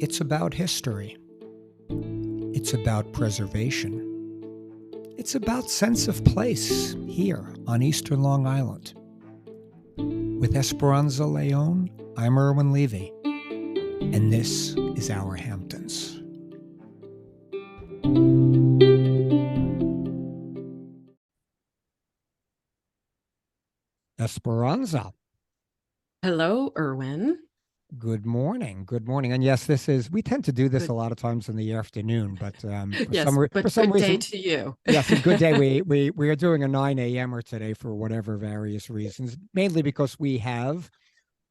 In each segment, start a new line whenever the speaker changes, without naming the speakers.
It's about history. It's about preservation. It's about sense of place here on Eastern Long Island. With Esperanza Leon, I'm Irwin Levy, and this is Our Hamptons. Esperanza.
Hello, Irwin.
Good morning. Good morning. And yes, we tend to do this a lot of times in the afternoon, but for some
good
reason,
day to you.
yes, a good day. We are doing a 9 a.m.er today for whatever various reasons, mainly because we have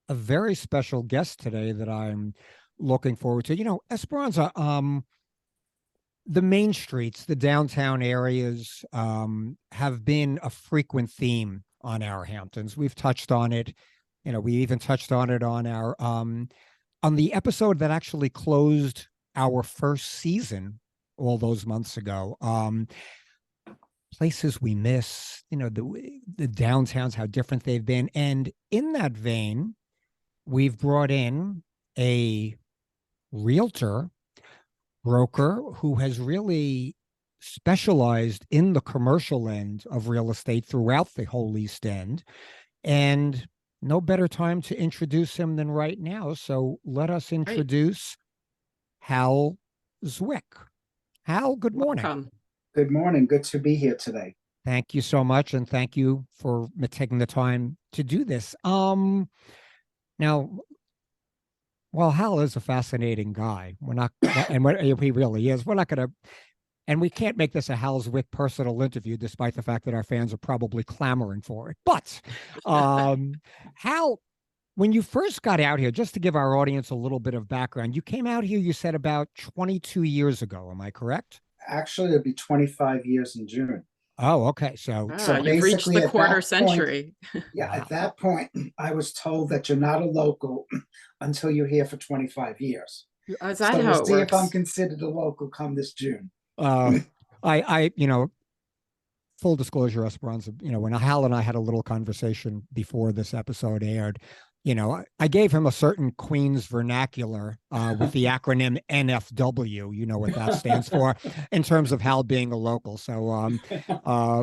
a very special guest today that I'm looking forward to. You know, Esperanza, the main streets, the downtown areas, have been a frequent theme on our Hamptons. We've touched on it. You know, we even touched on it on our on the episode that actually closed our first season all those months ago. Places we miss, you know, the downtowns, how different they've been. And in that vein, we've brought in a realtor, broker who has really specialized in the commercial end of real estate throughout the whole East End. And no better time to introduce him than right now. So let us introduce Hal Zwick. Hal, good morning.
Welcome.
Good morning. Good to be here today.
Thank you so much, and thank you for taking the time to do this. Now, while Hal is a fascinating guy, we're not, and what he really is, we're not going to. And we can't make this a Hal Zwick personal interview, despite the fact that our fans are probably clamoring for it. But Hal, when you first got out here, just to give our audience a little bit of background, you came out here, you said, about 22 years ago. Am I correct?
Actually, it'll be 25 years in June.
Oh, okay. So
you've reached the quarter century.
Yeah, wow. At that point, I was told that you're not a local until you're here for 25 years.
Is that how it
see
works?
If I'm considered a local come this June.
I full disclosure, Esperanza, when Hal and I had a little conversation before this episode aired, I gave him a certain Queens vernacular with the acronym NFW. You know what that stands for in terms of Hal being a local. So,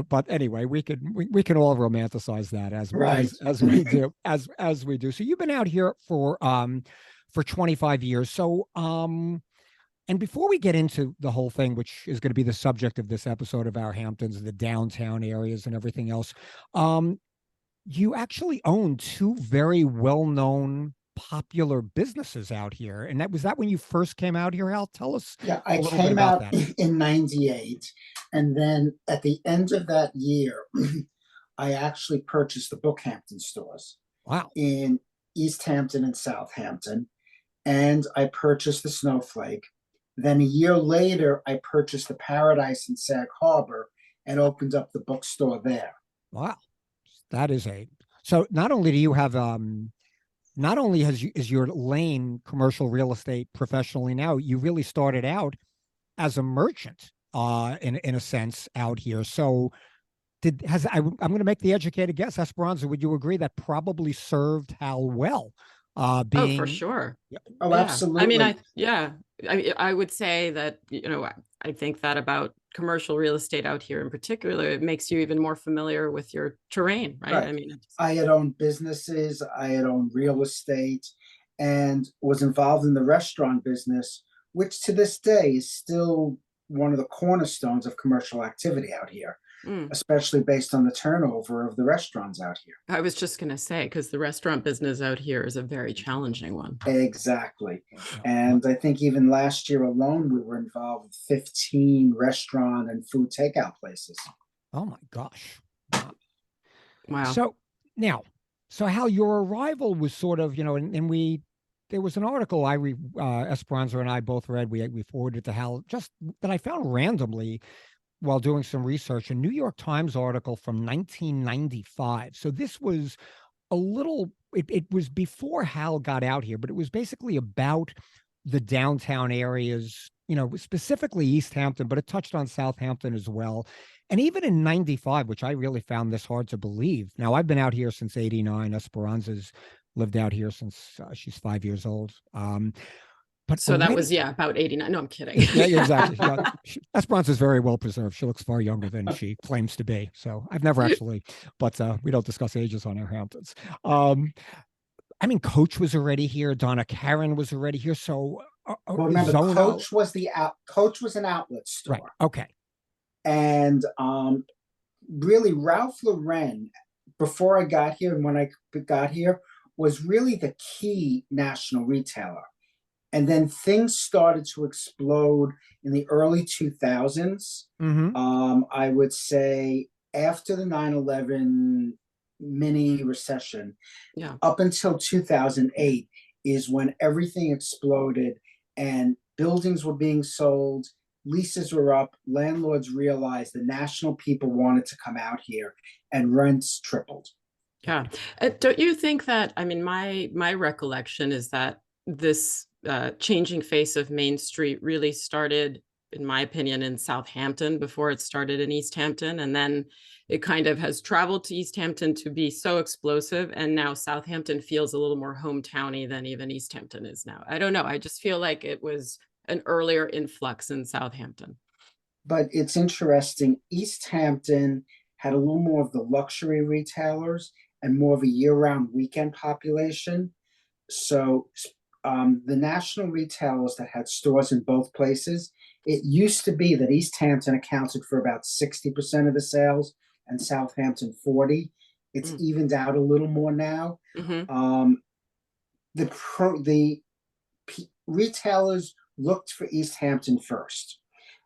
but anyway, we can all romanticize that as we do. So you've been out here for 25 years. So, and before we get into the whole thing, which is going to be the subject of this episode of Our Hamptons, the downtown areas and everything else, you actually own two very well-known, popular businesses out here. And was that when you first came out here, Hal? Tell us.
Yeah, I came out in 98. And then at the end of that year, I actually purchased the Bookhampton stores.
Wow.
In East Hampton and Southampton. And I purchased the Snowflake. Then a year later, I purchased the Paradise in Sag Harbor and opened up the bookstore there.
Wow. That is so not only do you have, not only is your lane commercial real estate professionally now, you really started out as a merchant in a sense out here. So I'm going to make the educated guess, Esperanza, would you agree that probably served Hal well?
For sure.
Oh,
yeah.
absolutely.
I would say that, I think that about commercial real estate out here in particular, it makes you even more familiar with your terrain, right?
I had owned businesses, I had owned real estate, and was involved in the restaurant business, which to this day is still one of the cornerstones of commercial activity out here. Especially based on the turnover of the restaurants out here.
I was just going to say, because the restaurant business out here is a very challenging one.
Exactly. And I think even last year alone, we were involved with 15 restaurant and food takeout places.
Oh my gosh.
Wow.
So Hal, your arrival was sort of, there was an article Esperanza and I both read, we forwarded to Hal, just that I found randomly while doing some research, a New York Times article from 1995. So this was it was before Hal got out here, but it was basically about the downtown areas, specifically East Hampton, but it touched on Southampton as well. And even in 95, which I really found this hard to believe. Now, I've been out here since 89. Esperanza's lived out here since she's 5 years old. But
So that
already,
was, yeah, about 89. No, I'm kidding.
yeah, exactly. Yeah. Esperanza is very well preserved. She looks far younger than she claims to be. So I've never actually, but we don't discuss ages on our Hamptons. I mean, Coach was already here. Donna Karen was already here. So
Well, remember,
Zona,
Coach was an outlet
right?
store,
Okay.
and really Ralph Lauren, before I got here and when I got here, was really the key national retailer. And then things started to explode in the early 2000s.
Mm-hmm.
I would say after the 9/11 mini recession,
Yeah.
up until 2008 is when everything exploded and buildings were being sold, leases were up, landlords realized the national people wanted to come out here, and rents tripled.
Yeah. Don't you think that, I mean, my recollection is that this changing face of Main Street really started, in my opinion, in Southampton before it started in East Hampton. And then it kind of has traveled to East Hampton to be so explosive. And now Southampton feels a little more hometowny than even East Hampton is now. I don't know. I just feel like it was an earlier influx in Southampton.
But it's interesting, East Hampton had a little more of the luxury retailers and more of a year-round weekend population. So the national retailers that had stores in both places, it used to be that East Hampton accounted for about 60% of the sales and Southampton 40. It's evened out a little more now.
Mm-hmm.
The retailers looked for East Hampton first,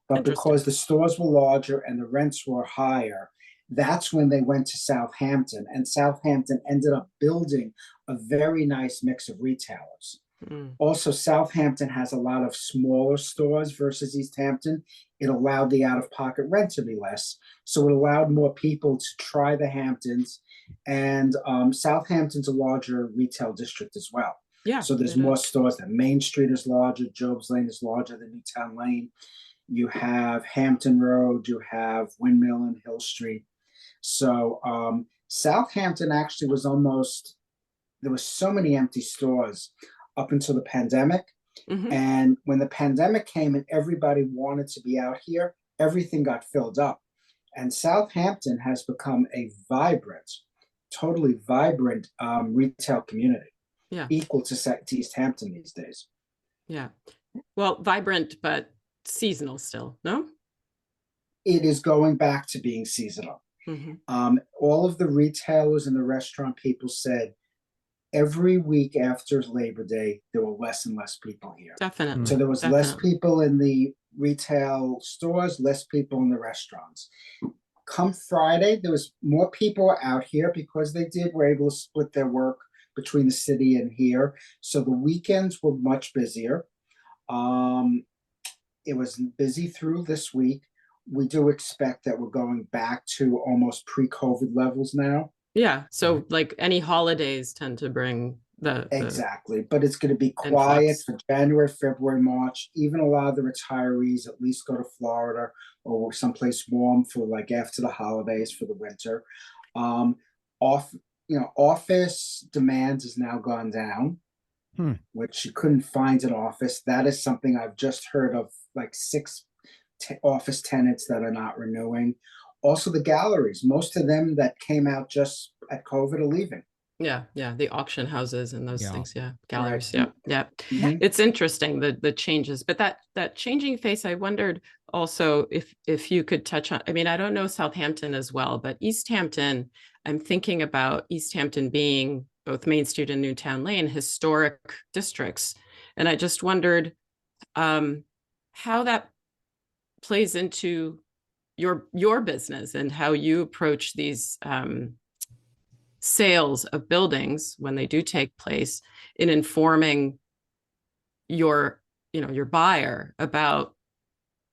but because the stores were larger and the rents were higher, that's when they went to Southampton, and Southampton ended up building a very nice mix of retailers. Also, Southampton has a lot of smaller stores versus East Hampton. It allowed the out-of-pocket rent to be less, so it allowed more people to try the Hamptons, and Southampton's a larger retail district as well.
Yeah.
So there's more stores. That Main Street is larger, Job's Lane is larger than Newtown Lane. You have Hampton Road, you have Windmill and Hill Street. So Southampton actually was almost, there was so many empty stores up until the pandemic. And when the pandemic came and everybody wanted to be out here, everything got filled up. And Southampton has become a vibrant, totally vibrant retail community.
Yeah.
Equal to East Hampton these days.
Yeah. Well, vibrant, but seasonal still, no?
It is going back to being seasonal. All of the retailers and the restaurant people said every week after Labor Day, there were less and less people here.
Definitely.
So there was less people in the retail stores, less people in the restaurants. Come Friday, there was more people out here because they were able to split their work between the city and here. So the weekends were much busier. It was busy through this week. We do expect that we're going back to almost pre-COVID levels now.
Yeah. So like any holidays tend to bring the
exactly, but it's going to be quiet for January, February, March. Even a lot of the retirees at least go to Florida or someplace warm for like after the holidays for the winter. Office demand has now gone down, which you couldn't find an office. That is something I've just heard of, like 6 office tenants that are not renewing. Also the galleries, most of them that came out just at COVID are leaving.
Yeah. The auction houses and those things. Yeah. Galleries.
Right.
Yeah. It's interesting, the changes, but that changing face, I wondered also if you could touch on, I mean, I don't know Southampton as well, but East Hampton, I'm thinking about East Hampton being both Main Street and Newtown Lane, historic districts. And I just wondered how that plays into your business and how you approach these sales of buildings when they do take place in informing your buyer about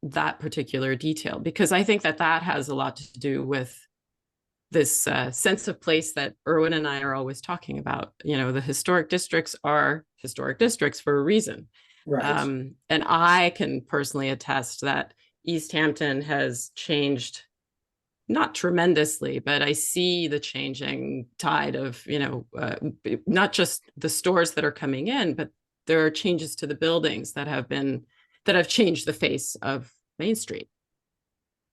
that particular detail, because I think that has a lot to do with this sense of place that Irwin and I are always talking about. The historic districts are historic districts for a reason.
Right.
And I can personally attest that East Hampton has changed, not tremendously, but I see the changing tide of, not just the stores that are coming in, but there are changes to the buildings that have changed the face of Main Street.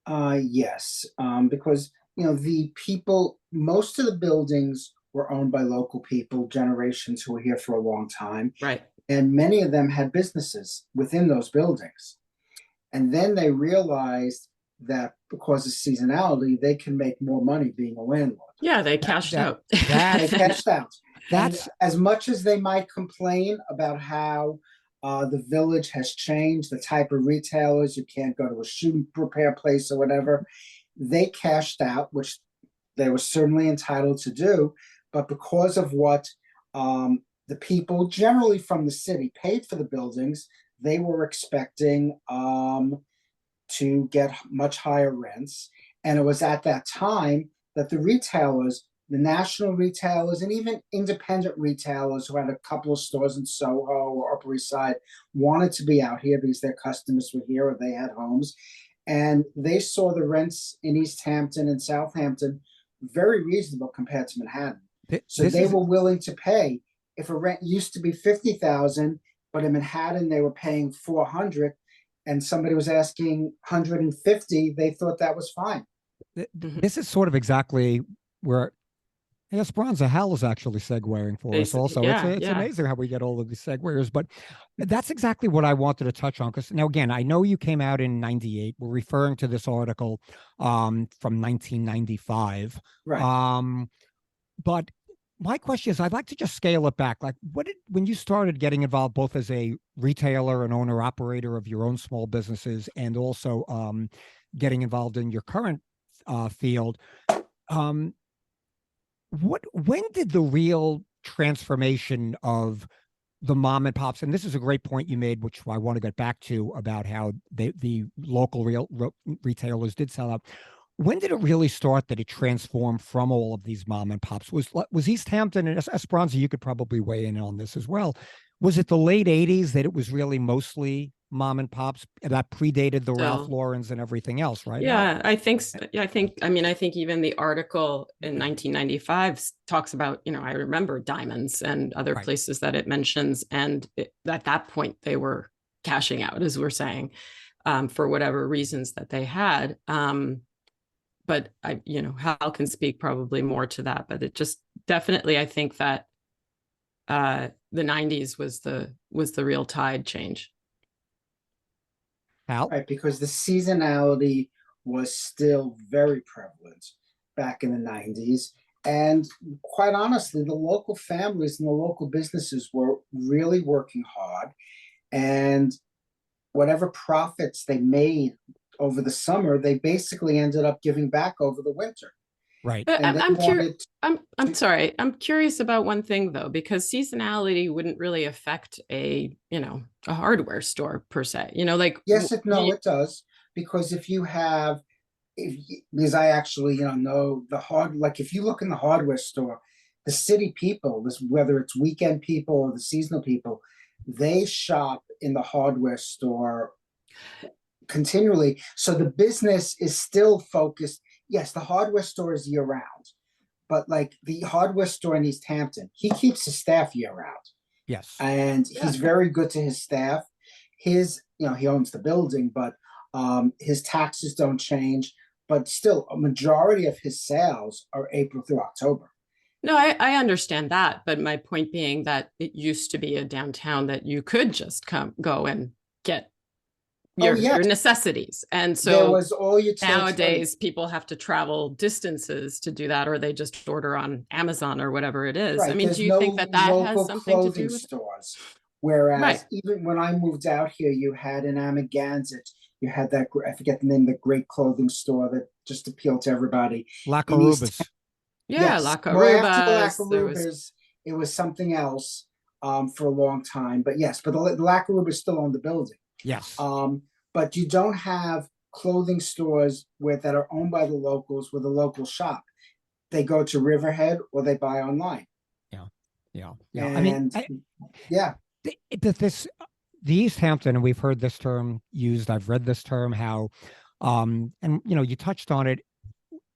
Yes, because, the people, most of the buildings were owned by local people, generations who were here for a long time.
Right.
And many of them had businesses within those buildings. And then they realized that because of seasonality, they can make more money being a landlord.
Yeah, they cashed out.
They cashed out.
That's
And as much as they might complain about how the village has changed, the type of retailers, you can't go to a shoe repair place or whatever, they cashed out, which they were certainly entitled to do. But because of what the people generally from the city paid for the buildings, they were expecting to get much higher rents. And it was at that time that the retailers, the national retailers, and even independent retailers who had a couple of stores in Soho or Upper East Side wanted to be out here because their customers were here or they had homes. And they saw the rents in East Hampton and Southampton very reasonable compared to Manhattan. So they were willing to pay. If a rent used to be $50,000, but in Manhattan they were paying $400, and somebody was asking $150, they thought that was fine.
This is sort of exactly where Esperanza Hal is actually segueing for us also. It's amazing how we get all of these seguers, but that's exactly what I wanted to touch on. Because now, again, I know you came out in 98. We're referring to this article from 1995.
Right.
But my question is, I'd like to just scale it back. Like, when you started getting involved both as a retailer and owner operator of your own small businesses and also getting involved in your current field, when did the real transformation of the mom and pops, and this is a great point you made, which I want to get back to, about how the local retailers did sell out. When did it really start that it transformed from all of these mom and pops? Was East Hampton, and Esperanza, you could probably weigh in on this as well. Was it the late 80s that it was really mostly mom and pops that predated the Ralph Laurens and everything else, right?
Yeah, I think even the article in 1995 talks about, I remember Diamonds and other places that it mentions. And at that point, they were cashing out, as we're saying, for whatever reasons that they had. But Hal can speak probably more to that, but it just definitely, I think that the 90s was the real tide change.
Hal?
Right, because the seasonality was still very prevalent back in the 90s. And quite honestly, the local families and the local businesses were really working hard. And whatever profits they made over the summer, they basically ended up giving back over the winter.
Right.
But I'm sorry. I'm curious about one thing though, because seasonality wouldn't really affect a hardware store per se.
Yes, it does. Because because I actually, know if you look in the hardware store, the city people, whether it's weekend people or the seasonal people, they shop in the hardware store continually. So the business is still focused. Yes, the hardware store is year round, but like the hardware store in East Hampton, he keeps his staff year round.
Yes.
And he's very good to his staff. He owns the building, but his taxes don't change. But still, a majority of his sales are April through October.
No, I understand that. But my point being that it used to be a downtown that you could just go and get your necessities. And so
there was all
nowadays people have to travel distances to do that, or they just order on Amazon or whatever it is.
Right.
I mean, do you think that has something to do with
stores? Whereas even when I moved out here, you had in Amagansett, you had that, I forget the name, the great clothing store that just appealed to everybody.
La Carubas.
Yeah, La Carubas.
It was something else for a long time. But yes, but the La Carubas still own the building.
Yes.
But you don't have clothing stores that are owned by the locals with a local shop. They go to Riverhead or they buy online.
Yeah.
And
the East Hampton, and we've heard this term used. I've read this term, how, and you touched on it.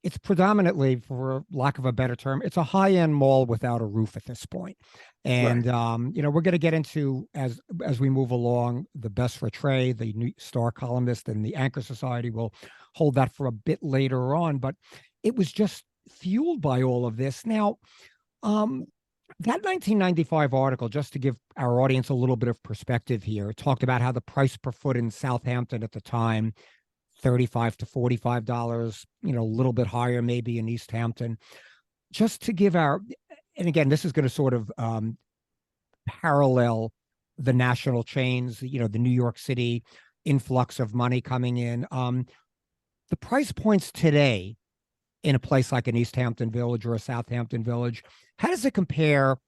it's predominantly, for lack of a better term, it's a high-end mall without a roof at this point. And we're going to get into, as we move along, the best for Trey, the New Star columnist, and the Anchor Society will hold that for a bit later on. But it was just fueled by all of this. Now, that 1995 article, just to give our audience a little bit of perspective here, talked about how the price per foot in Southampton at the time, $35 to $45, a little bit higher maybe in East Hampton. Just to give and again, this is going to sort of parallel the national chains, the New York City influx of money coming in. The price points today in a place like an East Hampton Village or a Southampton Village, how does it compare?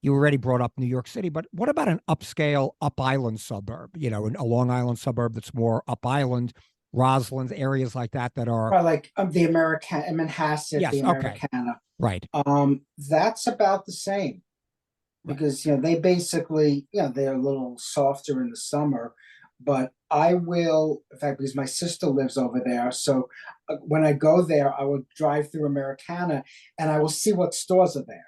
You already brought up New York City, but what about an upscale Up Island suburb, a Long Island suburb that's more Up Island, Roslyn, areas like that are
like the American Manhasset,
yes,
the Americana.
Right.
That's about the same because they basically they're a little softer in the summer, but I will, in fact, because my sister lives over there, so when I go there, I will drive through Americana and I will see what stores are there,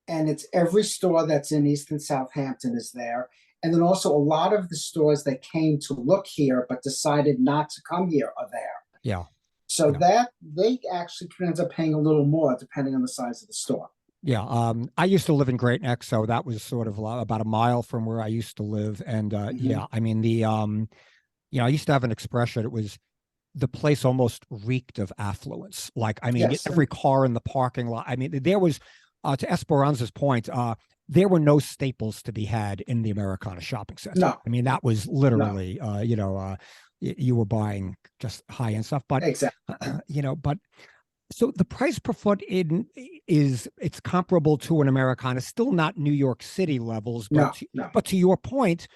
and it's every store that's in East and Southampton is there. And then also a lot of the stores that came to look here but decided not to come here are there.
Yeah.
So that they actually can end up paying a little more depending on the size of the store.
Yeah. I used to live in Great Neck, so that was sort of about a mile from where I used to live. And yeah, I mean, I used to have an expression. It was the place almost reeked of affluence. Like, I mean,
Yes.
every car in the parking lot. I mean, there was, to Esperanza's point, there were no staples to be had in the Americana shopping center.
No.
I mean, that was literally, you were buying just high-end stuff. But,
exactly.
But so the price per foot it's comparable to an Americana, still not New York City levels. But, but to your point,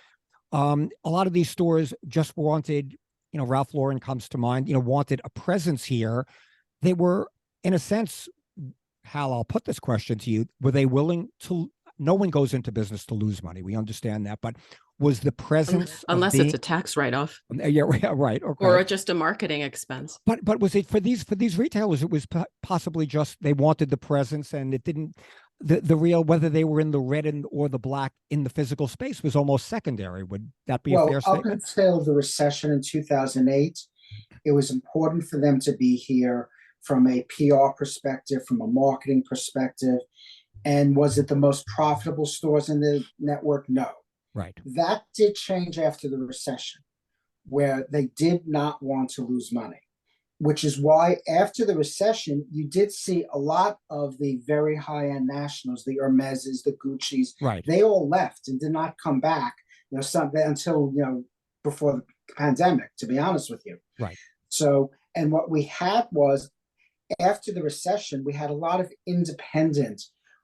a lot of these stores just wanted, Ralph Lauren comes to mind, wanted a presence here. They were, in a sense, Hal, I'll put this question to you. Were they willing to, no one goes into business to lose money. We understand that, but was the presence
unless it's a tax write-off?
Yeah, right. Okay.
Or just a marketing expense.
But was it for these retailers? It was possibly just they wanted the presence, and it didn't. The real, whether they were in the red or the black in the physical space, was almost secondary. Would that be a fair statement?
Up until the recession in 2008, it was important for them to be here from a PR perspective, from a marketing perspective. And was it the most profitable stores in the network? No.
Right.
That did change after the recession, where they did not want to lose money, which is why after the recession, you did see a lot of the very high-end nationals, the Hermeses, the Gucci's,
right.
They all left and did not come back, until, before the pandemic, to be honest with you.
Right.
So, and what we had was, after the recession, we had a lot of independent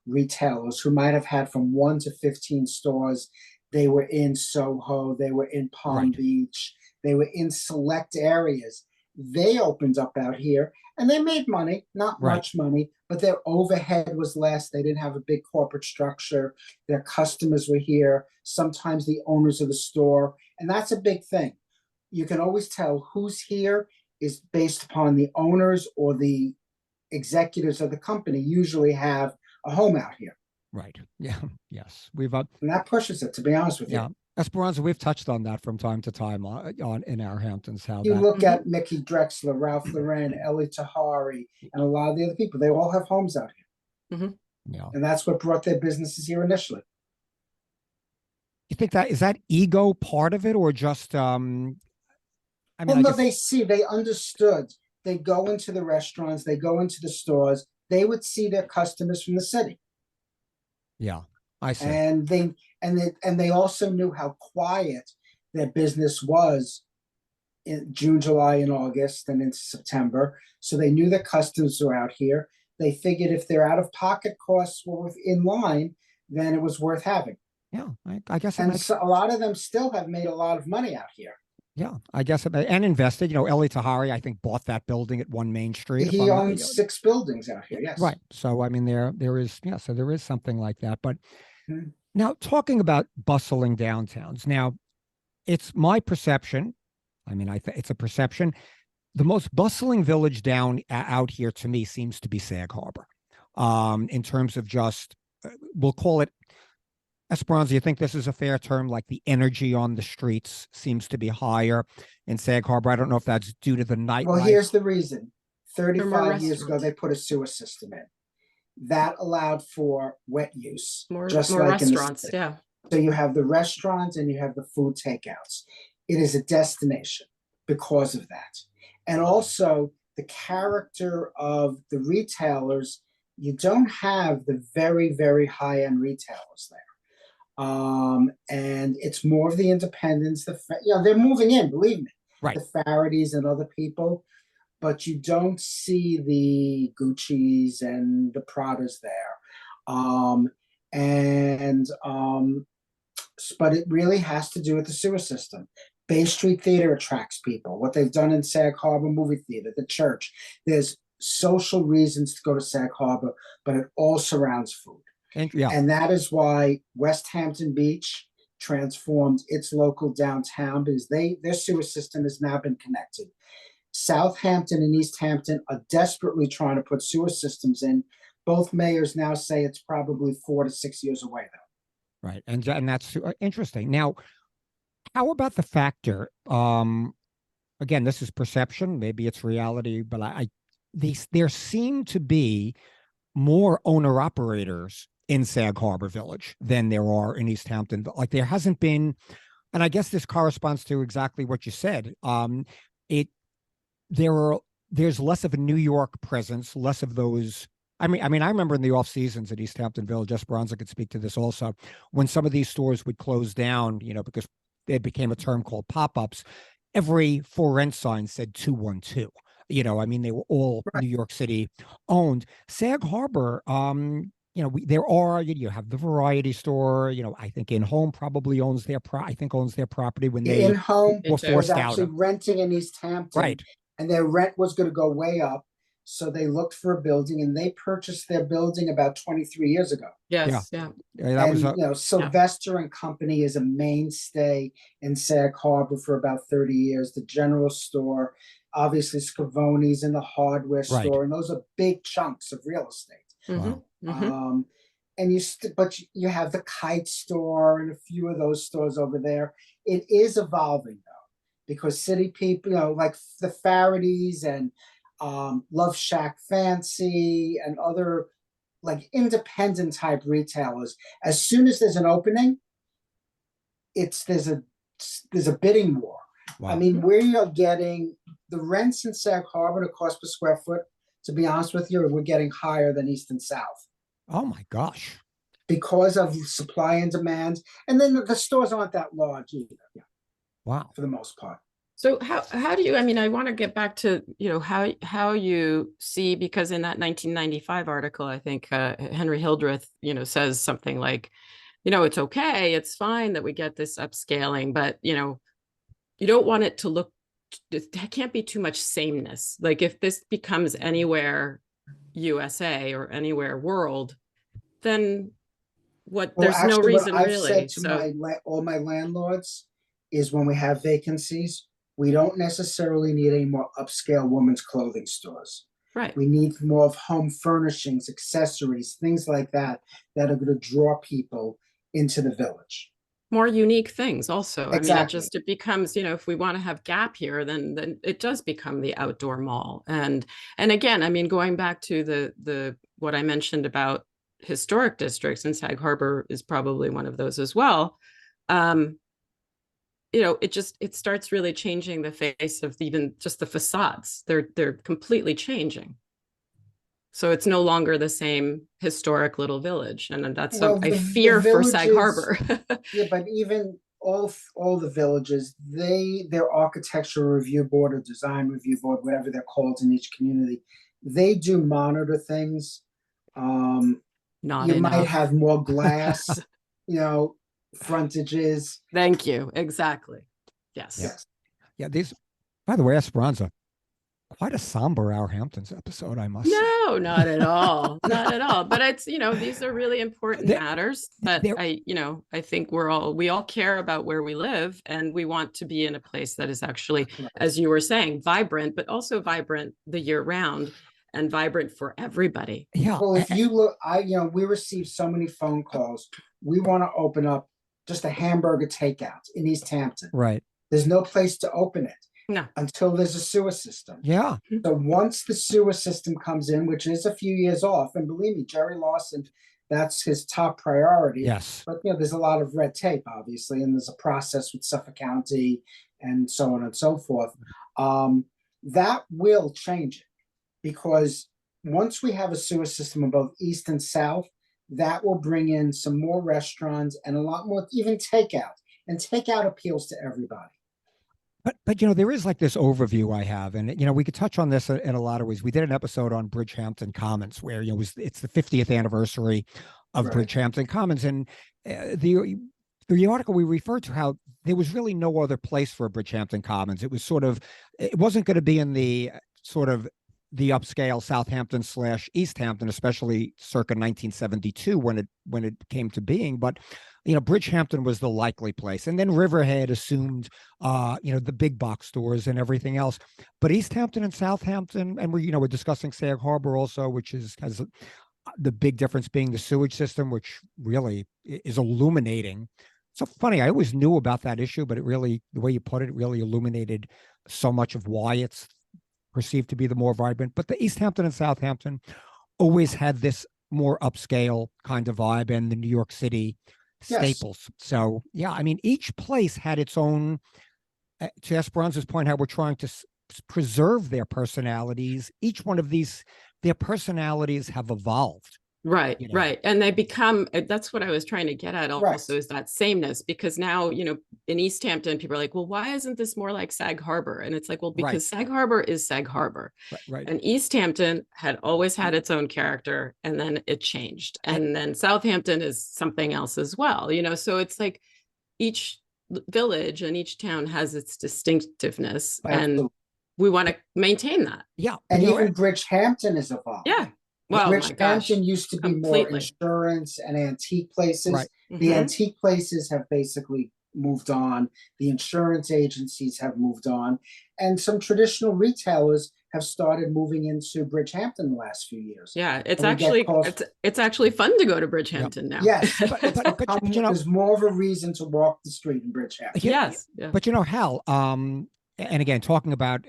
retailers who might have had from 1 to 15 stores. They were in Soho, they were in Palm Beach, they were in select areas. They opened up out here and they made money, not much money, but their overhead was less. They didn't have a big corporate structure. Their customers were here, sometimes the owners of the store. And that's a big thing. You can always tell who's here is based upon the owners or the executives of the company usually have a home out here.
Right. Yeah. Yes. And
that pushes it, to be honest with you.
Esperanza, we've touched on that from time to time in our Hamptons. How
you look at Mickey Drexler, Ralph Lauren, Ellie Tahari, and a lot of the other people, they all have homes out here.
Yeah.
And that's what brought their businesses here initially.
You think is that ego part of it, or just
they understood. They go into the restaurants, they go into the stores, they would see their customers from the city.
Yeah, I see.
And they also knew how quiet their business was in June, July, and August, and into September. So they knew their customers were out here. They figured if their out-of-pocket costs were in line, then it was worth having.
Yeah, I guess.
And so a lot of them still have made a lot of money out here.
Yeah, I guess, and invested. Ellie Tahari, I think, bought that building at 1 Main Street.
He owns 6 buildings out here. Yes,
right. So I mean, there is so there is something like that. But now, talking about bustling downtowns, now it's my perception. I mean, it's a perception the most bustling village down out here to me seems to be Sag Harbor. In terms of just, we'll call it, Esperanza, you think this is a fair term? Like the energy on the streets seems to be higher in Sag Harbor. I don't know if that's due to the
Well,
nightlife.
here's the reason.
There are more
35 years ago,
restaurants.
they put a sewer system in. That allowed for wet use,
More
just
more
like in the
restaurants,
city.
yeah.
So you have the restaurants and you have the food takeouts. It is a destination because of that. And also the character of the retailers, you don't have the very, very high-end retailers there. And it's more of the independents, they're moving in, believe me,
Right.
the Faraday and other people, but you don't see the Gucci's and the Pradas there. But it really has to do with the sewer system. Bay Street Theater attracts people. What they've done in Sag Harbor Movie Theater, the church. There's social reasons to go to Sag Harbor, but it all surrounds food. And that is why West Hampton Beach transformed its local downtown, because their sewer system has now been connected. Southampton and East Hampton are desperately trying to put sewer systems in. Both mayors now say it's probably 4 to 6 years away, though.
Right. And that's interesting. Now, how about the factor? Again, this is perception. Maybe it's reality, but there seem to be more owner operators in Sag Harbor Village than there are in East Hampton. Like there hasn't been, and I guess this corresponds to exactly what you said. There's less of a New York presence, less of those. I remember in the off seasons at East Hampton Village, Esperanza could speak to this also, when some of these stores would close down, because it became a term called pop-ups. Every for rent sign said 212. They were all
Right.
New York City owned. Sag Harbor, you have the variety store. I think In Home probably owns their property when they
In Home
were
was
forced out.
actually renting in East Hampton,
Right.
and their rent was going to go way up. So they looked for a building, and they purchased their building about 23 years ago.
Yes, yeah.
That was
Sylvester and Company is a mainstay in Sag Harbor for about 30 years. The general store, obviously Scavoni's and the hardware
Right.
store, and those are big chunks of real estate.
Wow.
And you have the Kite store and a few of those stores over there. It is evolving though, because city people, like the Faradies and Love Shack Fancy and other like independent type retailers, as soon as there's an opening, there's a bidding war.
Wow.
We are getting the rents in Sag Harbor, the cost per square foot, to be honest with you, we're getting higher than East and South.
Oh my gosh.
Because of supply and demand. And then the stores aren't that large either. Yeah.
Wow.
For the most part.
So how do you, I want to get back to, how you see, because in that 1995 article, I think Henry Hildreth, says something like, it's okay, it's fine that we get this upscaling, but, you don't want it to look, it can't be too much sameness. Like if this becomes anywhere USA or anywhere world, then there's no reason
what I've
really.
said to all my landlords is when we have vacancies, we don't necessarily need any more upscale women's clothing stores.
Right.
We need more of home furnishings, accessories, things like that are going to draw people into the village.
More unique things also.
Exactly.
It becomes, if we want to have gap here, then it does become the outdoor mall. And again, going back to the what I mentioned about historic districts, and Sag Harbor is probably one of those as well. It starts really changing the face of even just the facades. They're completely changing. So it's no longer the same historic little village, and that's I fear for Sag Harbor.
Yeah, but even all the villages, their architectural review board or design review board, whatever they're called in each community, they do monitor things.
Not enough.
Might have more glass, frontages.
Thank you. Exactly. Yes.
Yes.
Yeah. These, by the way, Esperanza, Quite a somber Our Hamptons episode, I must say.
No, not at all. Not at all. But it's, these are really important
There-
matters that
there-
I think we all care about where we live, and we want to be in a place that is actually, as you were saying, vibrant, but also vibrant the year round and vibrant for everybody.
Yeah.
Well, if you look, we received so many phone calls. We want to open up just a hamburger takeout in East Hampton.
Right.
There's no place to open it.
No.
Until there's a sewer system.
Yeah.
So once the sewer system comes in, which is a few years off, and believe me, Jerry Lawson, that's his top priority.
Yes.
But there's a lot of red tape, obviously, and there's a process with Suffolk County and so on and so forth. That will change it, because once we have a sewer system in both east and south, that will bring in some more restaurants and a lot more, even takeout. And takeout appeals to everybody.
But there is like this overview I have, and we could touch on this in a lot of ways. We did an episode on Bridgehampton Commons where it's the 50th anniversary of
Right.
Bridgehampton Commons, and the article we referred to how there was really no other place for a Bridgehampton Commons. It wasn't going to be in the sort of the upscale Southampton / East Hampton, especially circa 1972 when it came to being, but Bridgehampton was the likely place. And then Riverhead assumed, the big box stores and everything else. But East Hampton and Southampton, and we're discussing Sag Harbor also, which has the big difference being the sewage system, which really is illuminating. So funny, I always knew about that issue, but the way you put it really illuminated so much of why it's perceived to be the more vibrant. But the East Hampton and Southampton always had this more upscale kind of vibe, and the New York City staples. Yes. So yeah, I mean, each place had its own, to Esperanza's point, how we're trying to preserve their personalities. Each one of their personalities have evolved.
Right, right. And they become, that's what I was trying to get at also,
Right.
is that sameness, because now, in East Hampton, people are like, well, why isn't this more like Sag Harbor? And it's like, well, because Sag Harbor is Sag Harbor.
Right.
And East Hampton had always had its own character, and then it changed. And then Southampton is something else as well, so it's like each village and each town has its distinctiveness.
Absolutely.
And we want to maintain that.
Yeah.
And even Bridgehampton is evolved.
Yeah. Well,
Bridgehampton used to be
completely.
more insurance and antique places.
Right.
The antique places have basically moved on. The insurance agencies have moved on. And some traditional retailers have started moving into Bridgehampton in the last few years.
Yeah, it's actually fun to go to Bridgehampton now.
Yes,
but
there's more of a reason to walk the street in Bridgehampton.
Yes. Yeah.
But Hal, and again, talking about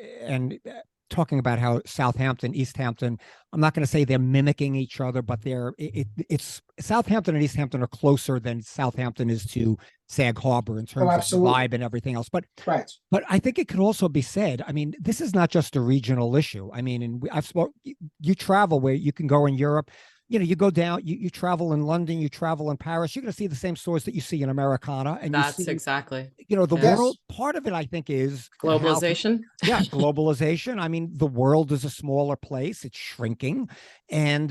how Southampton, East Hampton, I'm not going to say they're mimicking each other, but it's Southampton and East Hampton are closer than Southampton is to Sag Harbor in terms of the vibe and everything else. But I think it could also be said, I mean, this is not just a regional issue. I mean, and you travel where you can go in Europe. You go down, you travel in London, you travel in Paris, you're going to see the same stores that you see in Americana. And
that's exactly.
The world, part of it, I think, is
globalization.
Globalization. I mean, the world is a smaller place. It's shrinking. And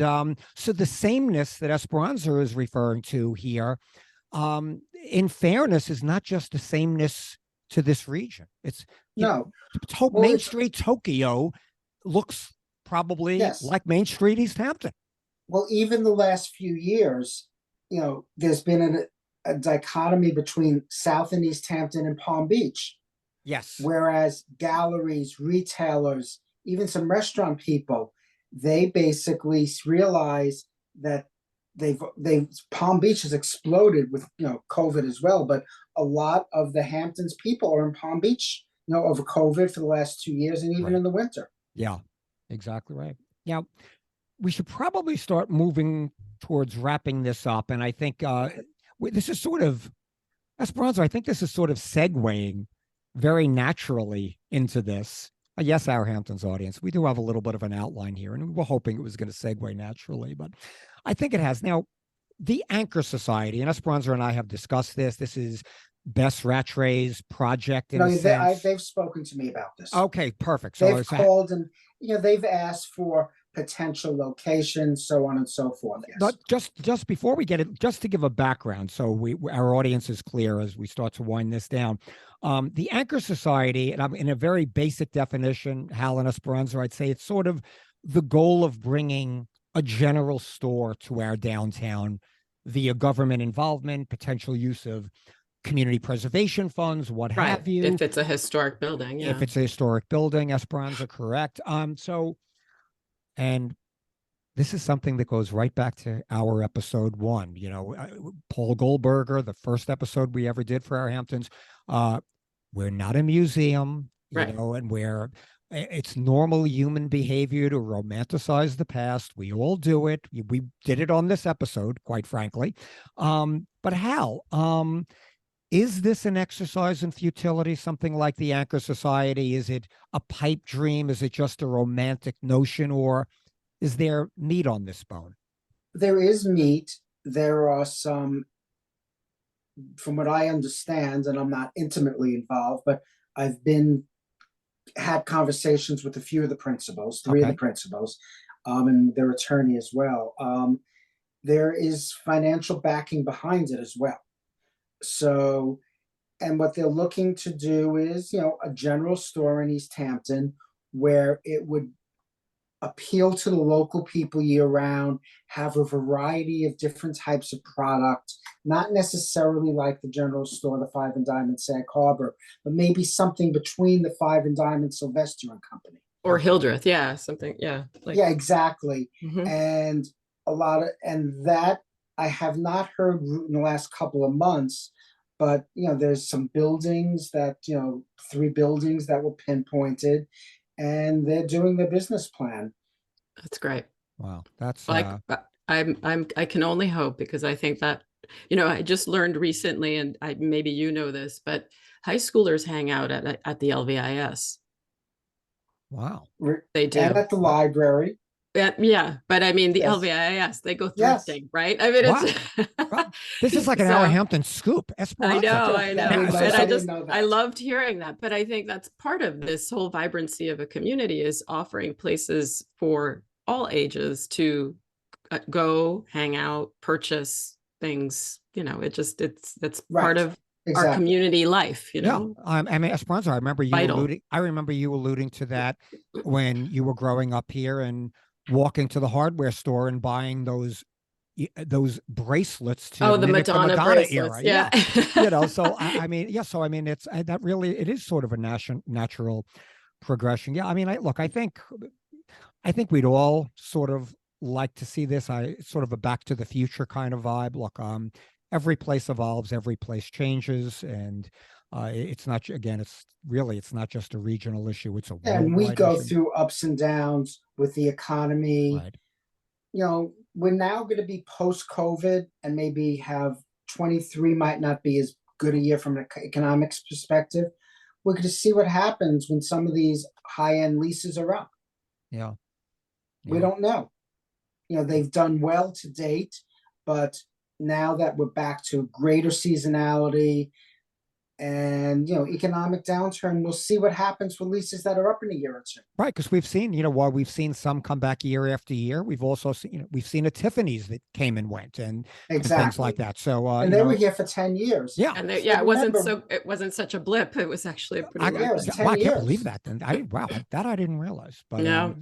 so the sameness that Esperanza is referring to here, in fairness, is not just the sameness to this region. It's Main Street Tokyo looks probably like Main Street East Hampton.
Well, even the last few years, there's been a dichotomy between South and East Hampton and Palm Beach.
Yes.
Whereas galleries, retailers, even some restaurant people, they basically realize that Palm Beach has exploded with, COVID as well. But a lot of the Hamptons people are in Palm Beach, over COVID for the last 2 years and even in the winter.
Yeah, exactly right. Yeah. We should probably start moving towards wrapping this up. And I think this is sort of, Esperanza, I think this is sort of segueing very naturally into this. Yes, our Hamptons audience, we do have a little bit of an outline here, and we were hoping it was going to segue naturally, but I think it has. Now, the Anchor Society, and Esperanza and I have discussed this. This is Bess Rattray's project.
They've spoken to me about this.
Okay, perfect. So
they've called and they've asked for potential locations, so on and so forth. Yes.
But just before we get it, just to give a background, so our audience is clear as we start to wind this down. The Anchor Society, and I'm in a very basic definition, Hal and Esperanza, I'd say it's sort of the goal of bringing a general store to our downtown via government involvement, potential use of community preservation funds, what have you.
If it's a historic building, yeah.
If it's a historic building, Esperanza, correct. And this is something that goes right back to our episode 1. You know, Paul Goldberger, the first episode we ever did for our Hamptons. We're not a museum, you know, and it's normal human behavior to romanticize the past. We all do it. We did it on this episode, quite frankly. But Hal, is this an exercise in futility, something like the Anchor Society? Is it a pipe dream? Is it just a romantic notion, or is there meat on this bone?
There is meat. There are some, from what I understand, and I'm not intimately involved, but I've had conversations with a few of the principals, three of the principals, and their attorney as well. There is financial backing behind it as well. So, and what they're looking to do is, you know, a general store in East Hampton where it would appeal to the local people year round, have a variety of different types of product, not necessarily like the general store, the Five and Diamond Sag Harbor, but maybe something between the Five and Diamond Sylvester and Company.
Or Hildreth, yeah, something, yeah.
Yeah, exactly. And and that I have not heard in the last couple of months, but, you know, there's some buildings that, you know, 3 buildings that were pinpointed, and they're doing their business plan.
That's great.
Wow, that's
like I can only hope, because I think that, you know, I just learned recently, and maybe you know this, but high schoolers hang out at the LVIS.
Wow,
they do, and at the library.
Yeah, but I mean the LVIS, they go thrifting, right? I mean, it's
this is like an Our Hampton scoop. Esperanza.
I know. And I loved hearing that. But I think that's part of this whole vibrancy of a community, is offering places for all ages to go, hang out, purchase things. You know, that's part of our community life, you know.
Yeah, I mean, Esperanza, I remember you alluding to that when you were growing up here and walking to the hardware store and buying those bracelets to
the Madonna bracelets,
era. You know, so I mean, it's it is sort of a natural progression. Yeah, I mean, I think we'd all sort of like to see this. Sort of a Back to the Future kind of vibe. Look, every place evolves, every place changes, and it's not, again, it's not just a regional issue. It's a worldwide
and we go
issue.
through ups and downs with the economy.
Right.
You know, we're now going to be post-COVID, and maybe have 23 might not be as good a year from an economics perspective. We're going to see what happens when some of these high-end leases are up.
Yeah.
We don't know. You know, they've done well to date, but now that we're back to greater seasonality and, you know, economic downturn, we'll see what happens with leases that are up in a year or two.
Right, because we've seen, you know, while we've seen some come back year after year, we've also seen, you know, we've seen a Tiffany's that came and went and things like that. So
and they were here for 10 years.
Yeah,
and it wasn't such a blip. It was actually a pretty
I can't believe that. Then I didn't realize. But
no,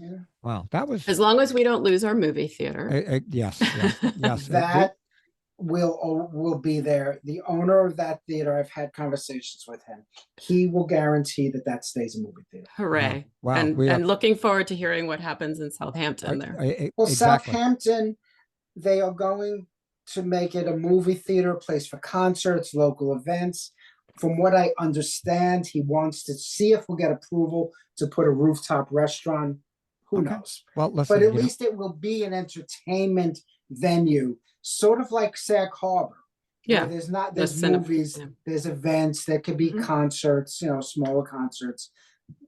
wow, that was,
as long as we don't lose our movie theater.
Yes.
That will be there. The owner of that theater, I've had conversations with him. He will guarantee that stays a movie theater.
Hooray.
Wow.
And looking forward to hearing what happens in Southampton there.
Well, exactly. Southampton, they are going to make it a movie theater, a place for concerts, local events. From what I understand, he wants to see if we'll get approval to put a rooftop restaurant. Who knows?
Well, listen,
but at least it will be an entertainment venue, sort of like Sag Harbor.
Yeah,
there's movies, there's events, there could be concerts, you know, smaller concerts,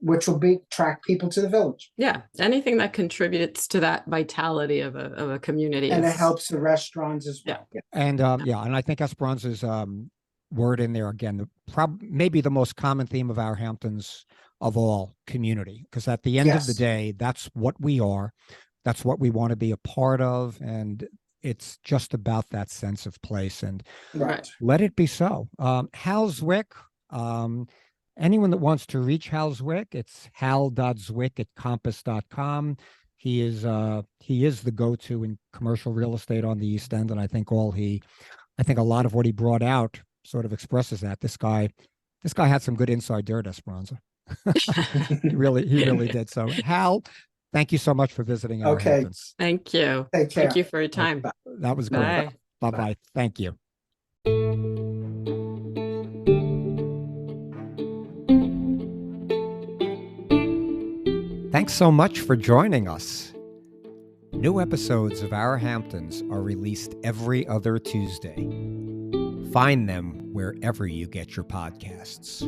which will attract people to the village.
Yeah, anything that contributes to that vitality of a community,
and it helps the restaurants as well.
Yeah. And and I think Esperanza's word in there again, maybe the most common theme of our Hamptons of all, community, because at the end of the day, that's what we are. That's what we want to be a part of. And it's just about that sense of place, and
Right.
let it be so. Hal Zwick, anyone that wants to reach Hal Zwick, it's hal.zwick@compass.com. He is the go-to in commercial real estate on the East End. And I think a lot of what he brought out sort of expresses that. This guy had some good inside dirt, Esperanza. He really did. So Hal, thank you so much for visiting our
Okay.
Hamptons.
Thank you.
Take care.
Thank you for your time.
That was great.
Bye.
Bye-bye. Thank you. Thanks so much for joining us. New episodes of Our Hamptons are released every other Tuesday. Find them wherever you get your podcasts.